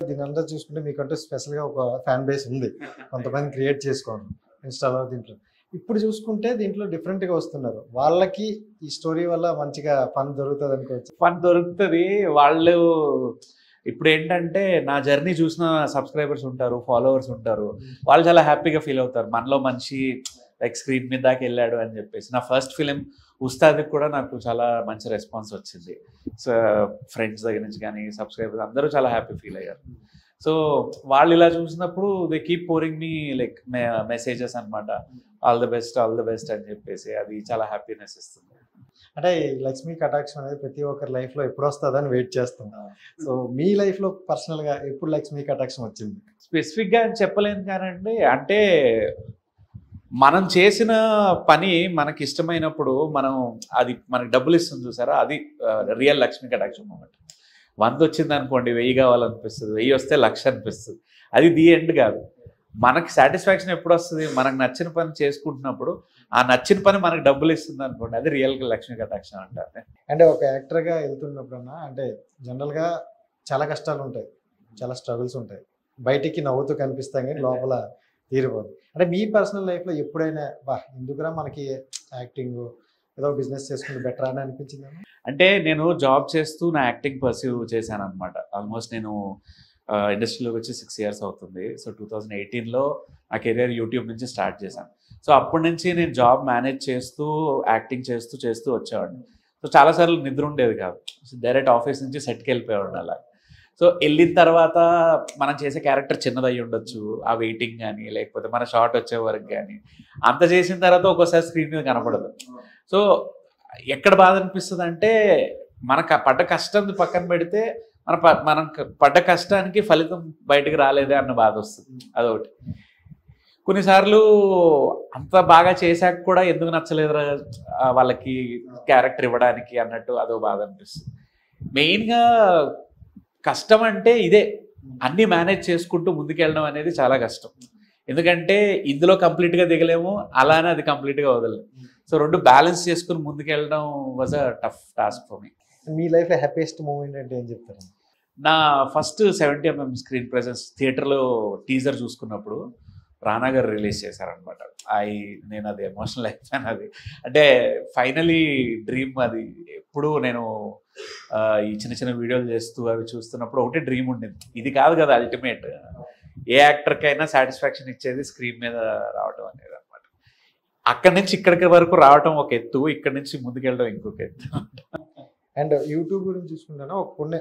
దీని అంతా చూసుకుంటే మీకంటూ స్పెషల్గా ఒక ఫ్యాన్ బేస్ ఉంది, కొంతమంది క్రియేట్ చేసుకోండి ఇన్స్టాలో దీంట్లో. ఇప్పుడు చూసుకుంటే దీంట్లో డిఫరెంట్గా వస్తున్నారు, వాళ్ళకి ఈ స్టోరీ వల్ల మంచిగా ఫన్ దొరుకుతుంది అనుకోవచ్చు. ఫన్ దొరుకుతుంది. వాళ్ళు ఇప్పుడు ఏంటంటే నా జర్నీ చూసిన సబ్స్క్రైబర్స్ ఉంటారు, ఫాలోవర్స్ ఉంటారు, వాళ్ళు చాలా హ్యాపీగా ఫీల్ అవుతారు. మనలో మంచి లైక్ స్క్రీన్ మీద దాకా వెళ్ళాడు అని చెప్పేసి. నా ఫస్ట్ ఫిలిం ఉస్తాద్కి కూడా నాకు చాలా మంచి రెస్పాన్స్ వచ్చింది. సో ఫ్రెండ్స్ దగ్గర నుంచి కానీ సబ్స్క్రైబర్స్ అందరూ చాలా హ్యాపీ ఫీల్ అయ్యారు. సో వాళ్ళు ఇలా చూసినప్పుడు they keep pouring me like messages అనమాట, ఆల్ ద బెస్ట్ అని చెప్పేసి. అది చాలా హ్యాపీనెస్ ఇస్తుంది. అంటే ఈ లక్ష్మీ కటాక్షం అనేది ప్రతి ఒక్కరి లైఫ్లో ఎప్పుడు వస్తుందని వెయిట్ చేస్తాం. సో మీ లైఫ్లో పర్సనల్గా ఎప్పుడు లక్ష్మీ కటాక్షం వచ్చింది? స్పెసిఫిక్గా చెప్పలేను కానండి, అంటే మనం చేసిన పని మనకి ఇష్టమైనప్పుడు మనం అది మనకి డబ్బులు ఇస్తుంది చూసారా, అది రియల్ లక్ష్మీ కటాక్షం మూమెంట్. 100 వచ్చింది అనుకోండి, 1000 కావాలనిపిస్తుంది, 1000 వస్తే 1,00,000 అనిపిస్తుంది. అది ది ఎండ్ కాదు. మనకి సాటిస్ఫాక్షన్ ఎప్పుడు వస్తుంది? మనకు నచ్చిన పని చేసుకుంటున్నప్పుడు ఆ నచ్చిన పని మనకు డబ్బులు ఇస్తుంది అనుకోండి, అది రియల్ లక్ష్మీ కటాక్షం అంటారు. అంటే ఒక యాక్టర్గా వెళ్తున్నప్పుడన్నా అంటే జనరల్గా చాలా కష్టాలు ఉంటాయి, చాలా స్ట్రగుల్స్ ఉంటాయి, బయటికి నవ్వుతూ కనిపిస్తాం కానీ లోపల తీరిపోదు. అంటే మీ పర్సనల్ లైఫ్లో ఎప్పుడైనా ఎందుకురా మనకి యాక్టింగ్, ఏదో బిజినెస్ చేసుకుంటే బెటర్ అని అనిపించింది? అంటే నేను జాబ్ చేస్తూ నా యాక్టింగ్ పర్స్యూ చేశాను అనమాట. ఆల్మోస్ట్ నేను ఇండస్ట్రీలోకి వచ్చి 6 years అవుతుంది. సో 2018లో నా కెరియర్ యూట్యూబ్ నుంచి స్టార్ట్ చేశాను. సో అప్పటి నుంచి నేను జాబ్ మేనేజ్ చేస్తూ యాక్టింగ్ చేస్తూ వచ్చేవాడిని. సో చాలాసార్లు నిద్ర ఉండేది కాదు. డైరెక్ట్ ఆఫీస్ నుంచి సెట్కి వెళ్ళిపోయేవాడిని అలా. సో వెళ్ళిన తర్వాత మనం చేసే క్యారెక్టర్ చిన్నదయ్యి ఉండొచ్చు, ఆ వెయిటింగ్ కానీ లేకపోతే మన షార్ట్ వచ్చే వరకు కానీ, అంత చేసిన తర్వాత ఒక్కోసారి స్క్రీన్ మీద కనపడదు. సో ఎక్కడ బాధ అనిపిస్తుంది అంటే, మనకు పడ్డ కష్టం పక్కన పెడితే మనం పడ్డ కష్టానికి ఫలితం బయటకు రాలేదే అన్న బాధ వస్తుంది. అదొకటి. కొన్నిసార్లు అంత బాగా చేశాక కూడా ఎందుకు నచ్చలేదురా వాళ్ళకి క్యారెక్టర్ ఇవ్వడానికి అన్నట్టు అదో బాధ అనిపిస్తుంది. మెయిన్గా కష్టం అంటే ఇదే, అన్నీ మేనేజ్ చేసుకుంటూ ముందుకెళ్ళడం అనేది చాలా కష్టం. ఎందుకంటే ఇందులో కంప్లీట్గా దిగలేము, అలానే అది కంప్లీట్గా వదలలేము. సో 2 బ్యాలెన్స్ చేసుకుని ముందుకెళ్ళడం was a tough task for me. మీ లైఫ్లో హ్యాపీయెస్ట్ మూమెంట్ అంటే ఏం చెప్తారు? నా ఫస్ట్ 70mm స్క్రీన్ ప్రెజెన్స్ థియేటర్లో టీజర్ చూసుకున్నప్పుడు రానా గారు రిలీజ్ చేశారనమాట. నేను అది ఎమోషనల్ అయిపోయాను. అది అంటే ఫైనలీ డ్రీమ్. అది ఎప్పుడు నేను ఈ చిన్న వీడియోలు చేస్తూ అవి చూస్తున్నప్పుడు ఒకటే డ్రీమ్ ఉండేది, ఇది కాదు కదా అల్టిమేట్, ఏ యాక్టర్కైనా సాటిస్ఫాక్షన్ ఇచ్చేది స్క్రీన్ మీద రావడం అనేది అనమాట. అక్కడి నుంచి ఇక్కడికి వరకు రావడం ఒక ఎత్తు, ఇక్కడి నుంచి ముందుకెళ్ళడం ఇంకొక ఎత్తు. అండ్ యూట్యూబ్ గురించి చూసుకుంటాను,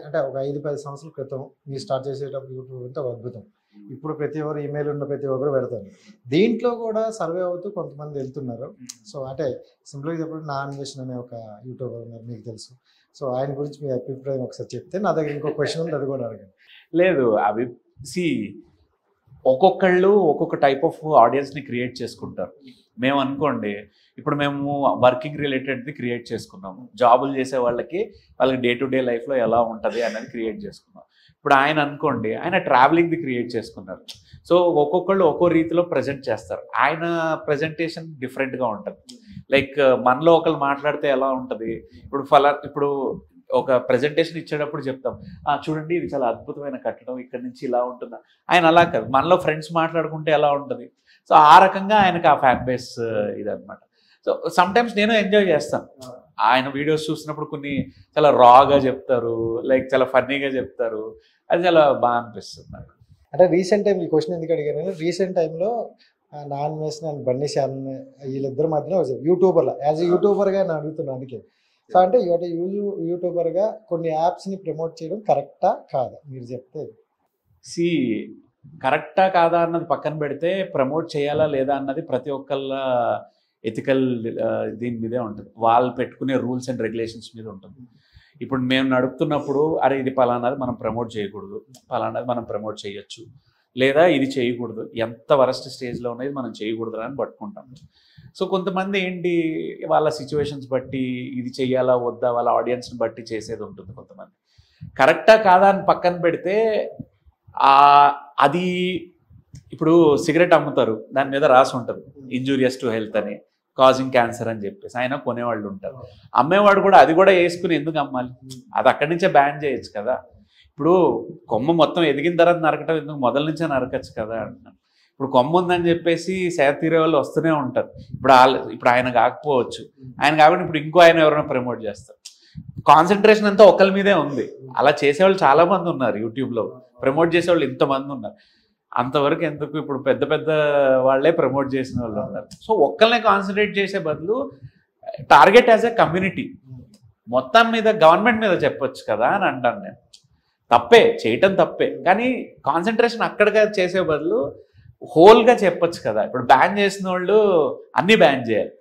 అంటే ఒక 5-10 సంవత్సరాల క్రితం మీరు స్టార్ట్ చేసేటప్పుడు యూట్యూబ్ అంటే ఒక అద్భుతం. ఇప్పుడు ప్రతి ఒక్కరు ఈమెయిల్ ఉన్న ప్రతి ఒక్కరు పెడతారు. దీంట్లో కూడా సర్వే అవుతూ కొంతమంది వెళ్తున్నారు. సో అంటే సింపుల్గా చెప్పండి, నా అన్వేషణ అనే ఒక యూట్యూబర్ ఉన్నారు, మీకు తెలుసు. సో ఆయన గురించి మీ అభిప్రాయం ఒకసారి చెప్తే, నా దగ్గర ఇంకో క్వశ్చన్ ఉంది, అది కూడా అడగండి. లేదు ఒక్కొక్కళ్ళు ఒక్కొక్క టైప్ ఆఫ్ ఆడియన్స్ని క్రియేట్ చేసుకుంటారు. మేము అనుకోండి, ఇప్పుడు మేము వర్కింగ్ రిలేటెడ్ది క్రియేట్ చేసుకున్నాము, జాబులు చేసే వాళ్ళకి డే టు డే లైఫ్లో ఎలా ఉంటుంది అనేది క్రియేట్ చేసుకున్నాం. ఇప్పుడు ఆయన అనుకోండి, ఆయన ట్రావెలింగ్ది క్రియేట్ చేసుకున్నారు. సో ఒక్కొక్కళ్ళు ఒక్కో రీతిలో ప్రజెంట్ చేస్తారు. ఆయన ప్రజెంటేషన్ డిఫరెంట్గా ఉంటుంది. లైక్ మనలో ఒకళ్ళు మాట్లాడితే ఎలా ఉంటుంది, ఇప్పుడు ఒక ప్రజెంటేషన్ ఇచ్చేటప్పుడు చెప్తాం, చూడండి ఇది చాలా అద్భుతమైన కట్టడం, ఇక్కడ నుంచి ఇలా ఉంటుందా. ఆయన అలా కాదు, మనలో ఫ్రెండ్స్ మాట్లాడుకుంటే ఎలా ఉంటుంది. సో ఆ రకంగా ఆయనకు ఆ ఫ్యాన్ బేస్ ఇదనమాట. సో సమ్టైమ్స్ నేను ఎంజాయ్ చేస్తాను ఆయన వీడియోస్ చూసినప్పుడు. కొన్ని చాలా రాగా చెప్తారు, లైక్ చాలా ఫన్నీగా చెప్తారు, అది చాలా బాగా అనిపిస్తుంది నాకు. అంటే రీసెంట్ టైం ఈ క్వశ్చన్ ఎందుకు అడిగాను, రీసెంట్ టైంలో నాన్ వేసిన అండ్ బన్నీ శాన్ వీళ్ళిద్దరి మధ్యలో యూట్యూబర్లా, యాజ్ ఎ యూట్యూబర్గా నేను అడుగుతున్నాను అందుకే. సో అంటే యూట్యూబర్గా కొన్ని యాప్స్ని ప్రమోట్ చేయడం కరెక్టా కాదా మీరు చెప్తే? కరెక్టా కాదా అన్నది పక్కన పెడితే, ప్రమోట్ చేయాలా లేదా అన్నది ప్రతి ఒక్కళ్ళ ఎథికల్ దీని మీదే ఉంటుంది, వాళ్ళు పెట్టుకునే రూల్స్ అండ్ రెగ్యులేషన్స్ మీద ఉంటుంది. ఇప్పుడు మేము నడుపుతున్నప్పుడు అరే ఇది పలానాది మనం ప్రమోట్ చేయకూడదు, పలానాది మనం ప్రమోట్ చేయొచ్చు, లేదా ఇది చేయకూడదు, ఎంత వరస్ట్ స్టేజ్లో ఉన్నది మనం చేయకూడదు అని పట్టుకుంటాం. సో కొంతమంది ఏంటి, వాళ్ళ సిచ్యువేషన్స్ బట్టి ఇది చెయ్యాలా వద్దా, వాళ్ళ ఆడియన్స్ని బట్టి చేసేది ఉంటుంది. కొంతమంది కరెక్టా కాదా అని పక్కన పెడితే, అది ఇప్పుడు సిగరెట్ అమ్ముతారు, దాని మీద రాసి ఉంటుంది ఇంజూరియస్ టు హెల్త్ అని, కాజింగ్ క్యాన్సర్ అని చెప్పేసి, ఆయన కొనేవాళ్ళు ఉంటారు. అమ్మేవాడు కూడా అది కూడా వేసుకుని ఎందుకు అమ్మాలి, అది అక్కడి నుంచే బ్యాన్ చేయొచ్చు కదా. ఇప్పుడు కొమ్మ మొత్తం ఎదిగిన తర్వాత నరకటం ఎందుకు, మొదల నుంచే నరకచ్చు కదా అంటున్నాను. ఇప్పుడు కొమ్మ ఉందని చెప్పేసి సేద తీరే వాళ్ళు వస్తూనే ఉంటారు. ఇప్పుడు ఆయన కాకపోవచ్చు, ఆయన కాబట్టి ఇప్పుడు ఇంకో ఆయన ఎవరైనా ప్రమోట్ చేస్తారు. కాన్సన్ట్రేషన్ అంతా ఒకరి మీదే ఉంది. అలా చేసేవాళ్ళు చాలా మంది ఉన్నారు, యూట్యూబ్లో ప్రమోట్ చేసేవాళ్ళు ఇంతమంది ఉన్నారు. అంతవరకు ఎందుకు, ఇప్పుడు పెద్ద పెద్ద వాళ్ళే ప్రమోట్ చేసిన వాళ్ళు ఉన్నారు. సో ఒక్కరినే కాన్సన్ట్రేట్ చేసే బదులు టార్గెట్ యాజ్ ఎ కమ్యూనిటీ, మొత్తం మీద గవర్నమెంట్ మీద చెప్పొచ్చు కదా అని అంటాను నేను. తప్పే, చేయటం తప్పే, కానీ కాన్సన్ట్రేషన్ అక్కడిగా చేసే బదులు హోల్గా చెప్పొచ్చు కదా. ఇప్పుడు బ్యాన్ చేసిన వాళ్ళు అన్నీ బ్యాన్ చేయాలి.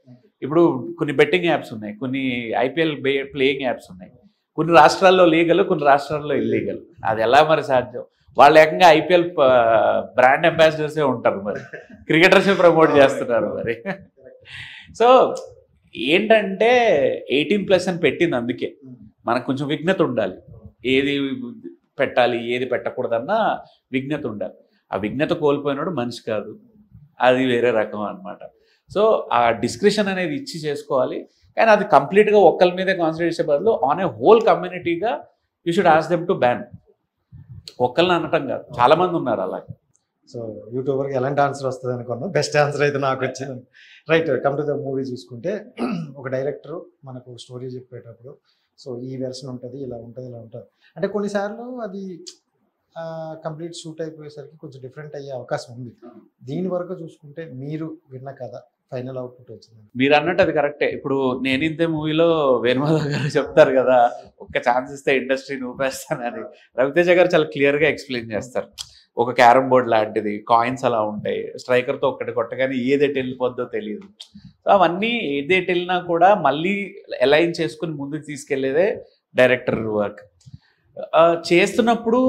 ఇప్పుడు కొన్ని బెట్టింగ్ యాప్స్ ఉన్నాయి, కొన్ని ఐపీఎల్ ప్లేయింగ్ యాప్స్ ఉన్నాయి, కొన్ని రాష్ట్రాల్లో లీగల్, కొన్ని రాష్ట్రాల్లో ఇల్లీగల్. అది ఎలా మరి సాధ్యం? వాళ్ళు ఏకంగా ఐపీఎల్ బ్రాండ్ అంబాసిడర్సే ఉంటారు, మరి క్రికెటర్సే ప్రమోట్ చేస్తున్నారు మరి. సో ఏంటంటే 18+ అని పెట్టింది అందుకే. మనకు కొంచెం విజ్ఞత ఉండాలి, ఏది పెట్టాలి ఏది పెట్టకూడదన్న విజ్ఞత ఉండాలి. ఆ విజ్ఞత కోల్పోయినాడు మనిషి కాదు, అది వేరే రకం అనమాట. సో ఆ డిస్క్రిప్షన్ అనేది ఇచ్చి చేసుకోవాలి, కానీ అది కంప్లీట్గా ఒక్కరి మీదే కాన్సన్ట్రేట్ చేసే బదులు ఆన్ ఏ హోల్ కమ్యూనిటీగా you should ask them to ban. ఒక్కరిని అనటం కాదు, చాలా మంది ఉన్నారు అలాగే. సో యూట్యూబర్కి ఎలాంటి ఆన్సర్ వస్తుంది అనుకున్నాను, బెస్ట్ ఆన్సర్ అయితే నాకు వచ్చింది. Right, come to the movie చూసుకుంటే ఒక డైరెక్టర్ మనకు స్టోరీ చెప్పేటప్పుడు సో ఈ వెర్షన్ ఉంటుంది, ఇలా ఉంటుంది, ఇలా ఉంటుంది అంటే కొన్నిసార్లు అది కంప్లీట్ షూట్ అయిపోయేసరికి కొంచెం డిఫరెంట్ అయ్యే అవకాశం ఉంది. దీని వరకు చూసుకుంటే మీరు విన్న కథ ఫైనల్ అవుట్పుట్ వచ్చింది. మీరు అన్నట్టు అది కరెక్టే. ఇప్పుడు నేనింతే మూవీలో వేణుమాధవ్ గారు చెప్తారు కదా, ఒక్క ఛాన్స్ ఇస్తే ఇండస్ట్రీని ఊపేస్తానని. రవితేజ గారు చాలా క్లియర్గా ఎక్స్ప్లెయిన్ చేస్తారు. ఒక క్యారమ్ బోర్డ్ లాంటిది, కాయిన్స్ అలా ఉంటాయి, స్ట్రైకర్తో ఒక్కటి కొట్టగానే ఏదైతే వెళ్ళిపోద్దో తెలియదు. సో అవన్నీ ఏదైతే వెళ్ళినా కూడా మళ్ళీ అలైన్ చేసుకుని ముందుకు తీసుకెళ్లేదే డైరెక్టర్ వర్క్. చేస్తున్నప్పుడు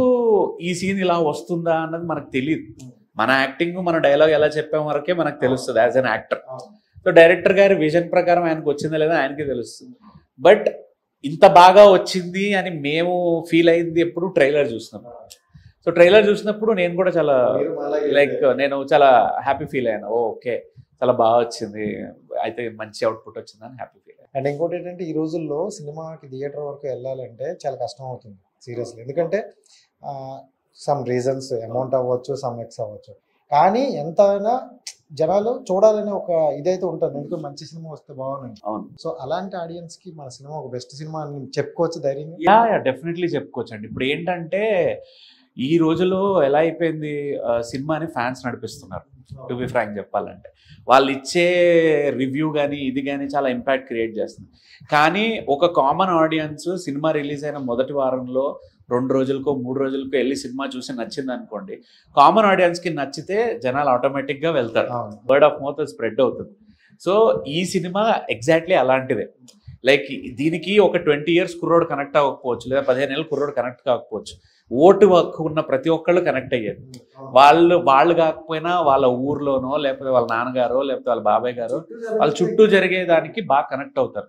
ఈ సీన్ ఇలా వస్తుందా అన్నది మనకు తెలియదు. మన యాక్టింగ్, మన డైలాగ్ ఎలా చెప్పే వరకే మనకు తెలుస్తుంది as an actor. So director గారి విజన్ ప్రకారం ఆయనకు వచ్చిందా లేదా ఆయనకే తెలుస్తుంది. బట్ ఇంత బాగా వచ్చింది అని మేము ఫీల్ అయింది ఎప్పుడు ట్రైలర్ చూసినప్పుడు. సో ట్రైలర్ చూసినప్పుడు నేను కూడా చాలా నేను చాలా హ్యాపీ ఫీల్ అయ్యాను. ఓకే, చాలా బాగా వచ్చింది, అయితే మంచి అవుట్పుట్ వచ్చిందని హ్యాపీ ఫీల్ అయ్యాను. అండ్ ఇంకోటి ఏంటంటే ఈ రోజుల్లో సినిమాకి థియేటర్ వరకు వెళ్ళాలంటే చాలా కష్టం అవుతుంది సీరియస్లీ. ఎందుకంటే సమ్ రీజన్స్, అమౌంట్ అవ్వచ్చు, సమ్ ఎక్స్ అవ్వచ్చు, కానీ ఎంతైనా జనాలు చూడాలనే ఒక ఇదైతే ఉంటుంది, ఎందుకు మంచి సినిమా వస్తే బాగుంది. సో అలాంటి ఆడియన్స్ కి మన సినిమా ఒక బెస్ట్ సినిమా అని చెప్పుకోవచ్చు ధైర్యంగా. యా డెఫినెట్లీ చెప్పుకోవచ్చు అండి. ఇప్పుడు ఏంటంటే ఈ రోజులో ఎలా అయిపోయింది, సినిమాని ఫ్యాన్స్ నడిపిస్తున్నారు. టు బి ఫ్రాంక్ చెప్పాలంటే వాళ్ళు ఇచ్చే రివ్యూ కానీ ఇది కానీ చాలా ఇంపాక్ట్ క్రియేట్ చేస్తుంది. కానీ ఒక కామన్ ఆడియన్స్ సినిమా రిలీజ్ అయిన మొదటి వారంలో 2 రోజులకో 3 రోజులకో వెళ్ళి సినిమా చూసి నచ్చింది అనుకోండి, కామన్ ఆడియన్స్కి నచ్చితే జనాలు ఆటోమేటిక్గా వెళ్తారు, వర్డ్ ఆఫ్ మౌత్ స్ప్రెడ్ అవుతుంది. సో ఈ సినిమా ఎగ్జాక్ట్లీ అలాంటిదే. లైక్ దీనికి ఒక 20 years కుర్రోడు కనెక్ట్ అవ్వకపోవచ్చు, లేదా 15 ఏళ్ళ కుర్రోడు కనెక్ట్ కాకపోవచ్చు. ఓటు హక్కు ఉన్న ప్రతి ఒక్కళ్ళు కనెక్ట్ అయ్యారు. వాళ్ళు కాకపోయినా వాళ్ళ ఊర్లోనో, లేకపోతే వాళ్ళ నాన్నగారో, లేకపోతే వాళ్ళ బాబాయ్ గారో, వాళ్ళ చుట్టూ జరిగే దానికి బాగా కనెక్ట్ అవుతారు.